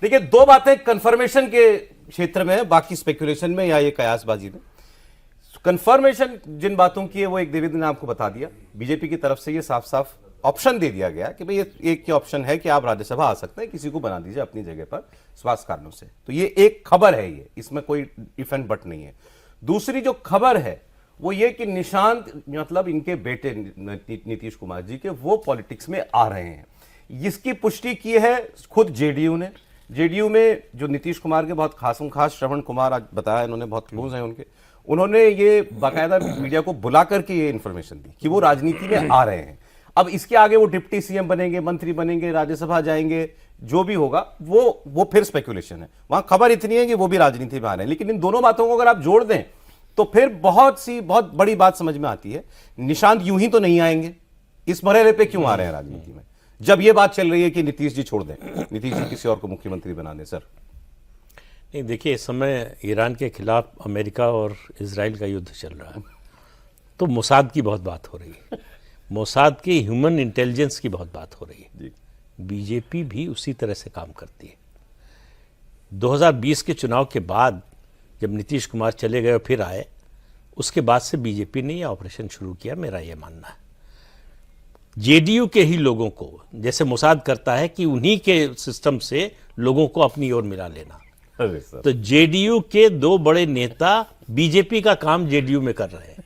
देखिए, दो बातें कंफर्मेशन के क्षेत्र में है, बाकी स्पेकुलेशन में या ये कयासबाजी में। कंफर्मेशन जिन बातों की है वो एक देवेंद्र ने आपको बता दिया, बीजेपी की तरफ से ये साफ साफ ऑप्शन दे दिया गया कि भाई ये एक ही ऑप्शन है कि आप राज्यसभा आ सकते हैं, किसी को बना दीजिए अपनी जगह पर स्वास्थ्य कारणों से। तो ये एक खबर है, ये इसमें कोई इफ एंड बट नहीं है। दूसरी जो खबर है वो ये कि निशांत मतलब इनके बेटे नीतीश कुमार जी के वो पॉलिटिक्स में आ रहे हैं। इसकी पुष्टि की है खुद जेडीयू ने। जेडीयू में जो नीतीश कुमार के बहुत खासम खास श्रवण कुमार आज बताया, इन्होंने बहुत क्लोज हैं उनके, उन्होंने ये बाकायदा मीडिया को बुला करके ये इंफॉर्मेशन दी कि वो राजनीति में आ रहे हैं। अब इसके आगे वो डिप्टी सीएम बनेंगे, मंत्री बनेंगे, राज्यसभा जाएंगे, जो भी होगा वो फिर स्पेकुलेशन है। वहां खबर इतनी है कि वो भी राजनीति में आ रहे हैं। लेकिन इन दोनों बातों को अगर आप जोड़ दें तो फिर बहुत बड़ी बात समझ में आती है। निशांत यूं ही तो नहीं आएंगे, इस मरहले पे क्यों आ रहे हैं राजनीति में, जब ये बात चल रही है कि नीतीश जी छोड़ दें, नीतीश जी किसी और को मुख्यमंत्री बना दें। सर नहीं, देखिए, इस समय ईरान के खिलाफ अमेरिका और इजराइल का युद्ध चल रहा है, तो मोसाद की बहुत बात हो रही है, मोसाद की ह्यूमन इंटेलिजेंस की बहुत बात हो रही है। बीजेपी भी उसी तरह से काम करती है। 2020 के चुनाव के बाद जब नीतीश कुमार चले गए और फिर आए, उसके बाद से बीजेपी ने यह ऑपरेशन शुरू किया, मेरा यह मानना है। जेडीयू के ही लोगों को, जैसे मोसाद करता है कि उन्हीं के सिस्टम से लोगों को अपनी ओर मिला लेना, तो जेडीयू के दो बड़े नेता बीजेपी का काम जेडीयू में कर रहे हैं।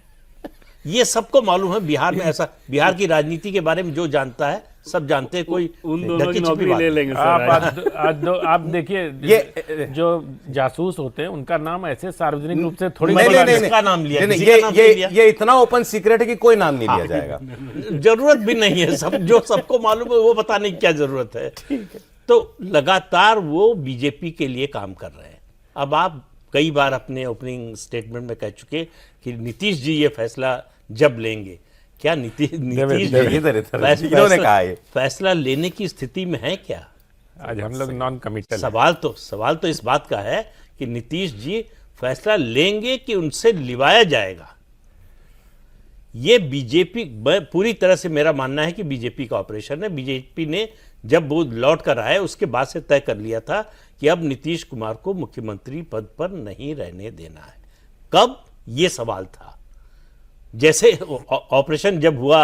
ये सबको मालूम है। बिहार में ऐसा, बिहार की राजनीति के बारे में जो जानता है सब जानते हैं। कोई उन दोनों की नौकरी ले लेंगे सर। आप देखिए, ये जो जासूस होते हैं उनका नाम ऐसे सार्वजनिक रूप से थोड़ी इसका नाम लिया, ये इतना ओपन सीक्रेट है कि कोई नाम नहीं लिया जाएगा। जरूरत भी नहीं है, सब जो सबको मालूम है वो बताने की क्या जरूरत है। तो लगातार वो बीजेपी के लिए काम कर रहे हैं। अब आप कई बार अपने ओपनिंग स्टेटमेंट में कह चुके कि नीतीश जी ये फैसला जब लेंगे, क्या नीतीश फैसला लेने की स्थिति में है क्या? आज हम लोग नॉन कमिटल। सवाल तो इस बात का है कि नीतीश जी फैसला लेंगे कि उनसे लिवाया जाएगा। ये बीजेपी, पूरी तरह से मेरा मानना है कि बीजेपी का ऑपरेशन है। बीजेपी ने जब वो लौट कर आए उसके बाद से तय कर लिया था कि अब नीतीश कुमार को मुख्यमंत्री पद पर नहीं रहने देना है। कब, ये सवाल था। जैसे ऑपरेशन जब हुआ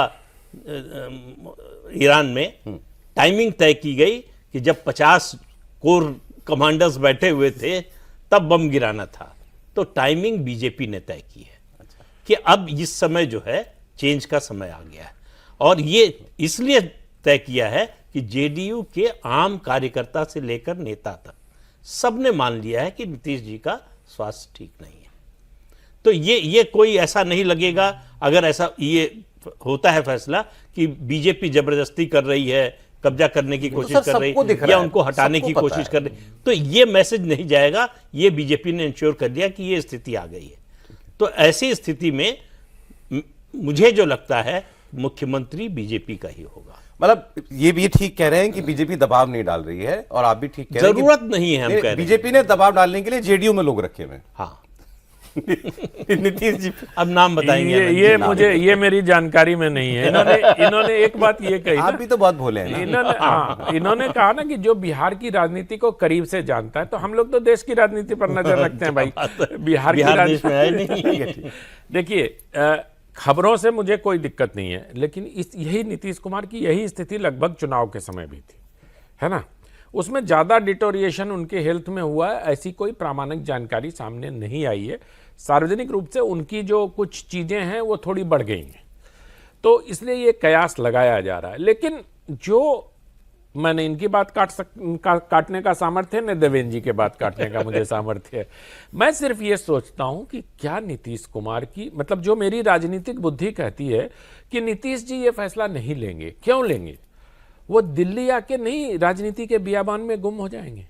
ईरान में, टाइमिंग तय की गई कि जब 50 कोर कमांडर्स बैठे हुए थे तब बम गिराना था, तो टाइमिंग बीजेपी ने तय की है कि अब इस समय जो है चेंज का समय आ गया है। और ये इसलिए तय किया है कि जेडीयू के आम कार्यकर्ता से लेकर नेता तक सबने मान लिया है कि नीतीश जी का स्वास्थ्य ठीक नहीं है। तो ये कोई ऐसा नहीं लगेगा, अगर ऐसा ये होता है फैसला कि बीजेपी जबरदस्ती कर रही है, कब्जा करने की कोशिश कर रही है या उनको हटाने की कोशिश कर रही, तो ये मैसेज नहीं जाएगा। ये बीजेपी ने इंश्योर कर दिया कि ये स्थिति आ गई है। तो ऐसी स्थिति में मुझे जो लगता है मुख्यमंत्री बीजेपी का ही होगा। मतलब ये भी ठीक कह रहे हैं कि बीजेपी दबाव नहीं डाल रही है, और आप भी ठीक कह रहे हैं जरूरत नहीं है। हम कह रहे हैं बीजेपी ने दबाव डालने के लिए जेडीयू में लोग रखे हुए हैं। हाँ नीतीश जी अब नाम बताएंगे। ये मेरी जानकारी में नहीं है। इन्होंने एक बात ये कही, आप भी तो बहुत भोले हैं ना। इन्होंने कहा ना कि जो बिहार की राजनीति को करीब से जानता है, तो हम लोग तो देश की राजनीति पर नजर रखते हैं भाई, बिहार की राजनीति। देखिए, खबरों से मुझे कोई दिक्कत नहीं है, लेकिन यही नीतीश कुमार की यही स्थिति लगभग चुनाव के समय भी थी, है ना। उसमें ज़्यादा डिटोरिएशन उनके हेल्थ में हुआ है, ऐसी कोई प्रामाणिक जानकारी सामने नहीं आई है। सार्वजनिक रूप से उनकी जो कुछ चीज़ें हैं वो थोड़ी बढ़ गई हैं, तो इसलिए ये कयास लगाया जा रहा है। लेकिन जो मैंने इनकी बात काटने का सामर्थ्य है, न देवेंद्र जी के बात काटने का मुझे सामर्थ्य है। मैं सिर्फ ये सोचता हूं कि क्या नीतीश कुमार की, मतलब जो मेरी राजनीतिक बुद्धि कहती है कि नीतीश जी ये फैसला नहीं लेंगे। क्यों लेंगे? वो दिल्ली आके नहीं राजनीति के बियाबान में गुम हो जाएंगे।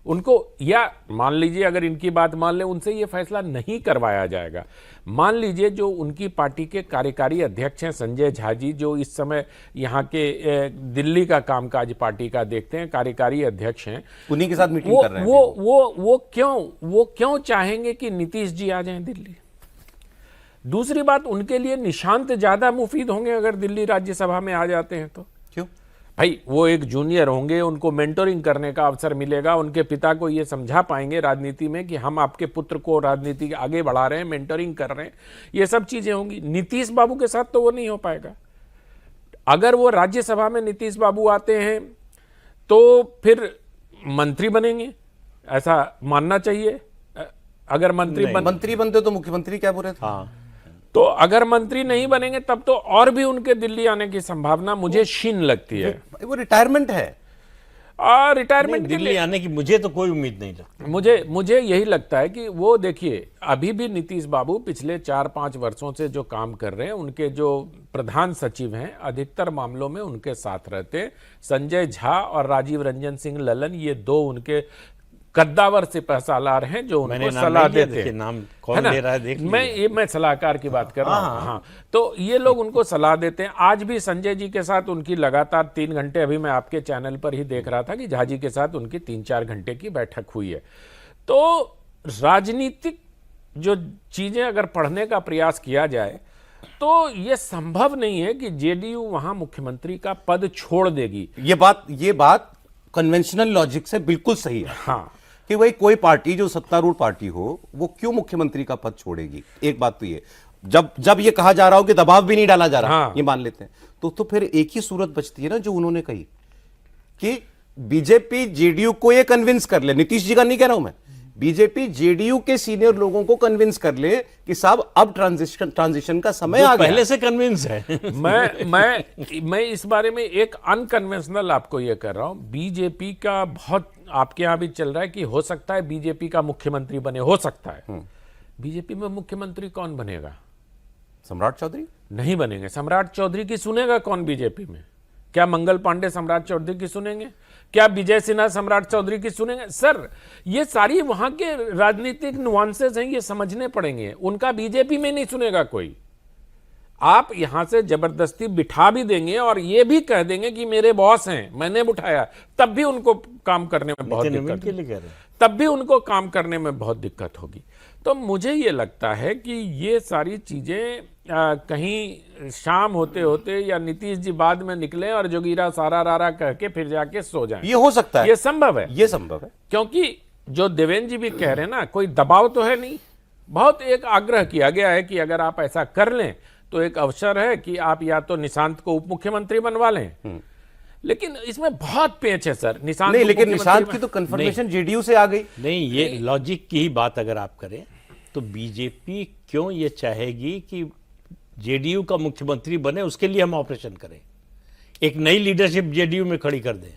उनको, या मान लीजिए अगर इनकी बात मान ले, उनसे ये फैसला नहीं करवाया जाएगा। मान लीजिए जो उनकी पार्टी के कार्यकारी अध्यक्ष हैं संजय झा जी, जो इस समय यहाँ के दिल्ली का कामकाज पार्टी का देखते हैं, कार्यकारी अध्यक्ष हैं, उन्हीं के साथ मीटिंग कर रहे हैं। वो क्यों चाहेंगे कि नीतीश जी आ जाएं दिल्ली? दूसरी बात, उनके लिए निशांत ज्यादा मुफीद होंगे अगर दिल्ली राज्यसभा में आ जाते हैं तो। क्यों? भाई वो एक जूनियर होंगे, उनको मेंटोरिंग करने का अवसर मिलेगा, उनके पिता को ये समझा पाएंगे राजनीति में कि हम आपके पुत्र को राजनीति के आगे बढ़ा रहे हैं, मेंटोरिंग कर रहे हैं, ये सब चीजें होंगी। नीतीश बाबू के साथ तो वो नहीं हो पाएगा। अगर वो राज्यसभा में नीतीश बाबू आते हैं तो फिर मंत्री बनेंगे, ऐसा मानना चाहिए। अगर मंत्री बनते तो मुख्यमंत्री क्या बोल रहे थे? हाँ, तो अगर मंत्री नहीं बनेंगे तब तो और भी उनके दिल्ली आने की संभावना मुझे क्षीण लगती है। वो रिटायरमेंट है, और रिटायरमेंट के दिल्ली आने की मुझे तो कोई उम्मीद नहीं लगती। मुझे यही लगता है कि वो देखिए, अभी भी नीतीश बाबू पिछले 4-5 वर्षों से जो काम कर रहे हैं, उनके जो प्रधान सचिव हैं अधिकतर मामलों में उनके साथ रहते हैं। संजय झा और राजीव रंजन सिंह ललन, ये दो उनके कद्दावर सिपह सालार हैं जो उनको सलाह देते हैं। नाम कौन ले रहा है देख मैं सलाहकार की बात कर रहा हूँ। हाँ, तो ये लोग उनको सलाह देते हैं। आज भी संजय जी के साथ उनकी लगातार 3 घंटे, अभी मैं आपके चैनल पर ही देख रहा था कि झा जी के साथ उनकी 3-4 घंटे की बैठक हुई है। तो राजनीतिक जो चीजें अगर पढ़ने का प्रयास किया जाए तो ये संभव नहीं है कि जेडीयू वहां मुख्यमंत्री का पद छोड़ देगी। ये बात कन्वेंशनल लॉजिक से बिल्कुल सही है। हाँ, कि भाई कोई पार्टी जो सत्तारूढ़ पार्टी हो वो क्यों मुख्यमंत्री का पद छोड़ेगी। एक बात तो ये, जब ये कहा जा रहा हो कि दबाव भी नहीं डाला जा रहा, हाँ। ये मान लेते हैं, तो फिर एक ही सूरत बचती है ना जो उन्होंने कही कि बीजेपी जेडीयू को ये कन्विंस कर ले। नीतीश जी का नहीं कह रहा हूं मैं, बीजेपी जेडीयू के सीनियर लोगों को कन्विंस कर ले कि साहब अब ट्रांजिशन का समय आ गया। पहले से कन्विंस है। मैं इस बारे में एक अनकन्वेंशनल आपको ये कर रहा हूं। बीजेपी का बहुत आपके यहां भी चल रहा है कि हो सकता है बीजेपी का मुख्यमंत्री बने, हो सकता है। बीजेपी में मुख्यमंत्री कौन बनेगा? सम्राट चौधरी नहीं बनेंगे। सम्राट चौधरी की सुनेगा कौन बीजेपी में? क्या मंगल पांडे सम्राट चौधरी की सुनेंगे? क्या विजय सिन्हा सम्राट चौधरी की सुनेंगे? सर, ये सारी वहां के राजनीतिक नुआंसेस हैं, ये समझने पड़ेंगे। उनका बीजेपी में नहीं सुनेगा कोई। आप यहां से जबरदस्ती बिठा भी देंगे और ये भी कह देंगे कि मेरे बॉस हैं, मैंने बिठाया, तब भी उनको काम करने में बहुत दिक्कत के लिए कह रहे हैं। तब भी उनको काम करने में बहुत दिक्कत होगी। तो मुझे ये लगता है कि ये सारी चीजें कहीं शाम होते होते या नीतीश जी बाद में निकले और जोगीरा सारा रारा कह के फिर जाके सो जाएं। ये हो सकता है, ये संभव है, ये संभव है। क्योंकि जो देवेंद्र जी भी कह रहे हैं ना, कोई दबाव तो है नहीं। बहुत एक आग्रह किया गया है कि अगर आप ऐसा कर लें तो एक अवसर है कि आप या तो निशांत को उप मुख्यमंत्री बनवा लें। लेकिन इसमें बहुत पेच है सर। निशांत नहीं, लेकिन निशांत की तो कंफर्मेशन जेडीयू से आ गई। नहीं, ये लॉजिक की ही बात अगर आप करें तो बीजेपी क्यों ये चाहेगी कि जेडीयू का मुख्यमंत्री बने, उसके लिए हम ऑपरेशन करें, एक नई लीडरशिप जेडीयू में खड़ी कर दें।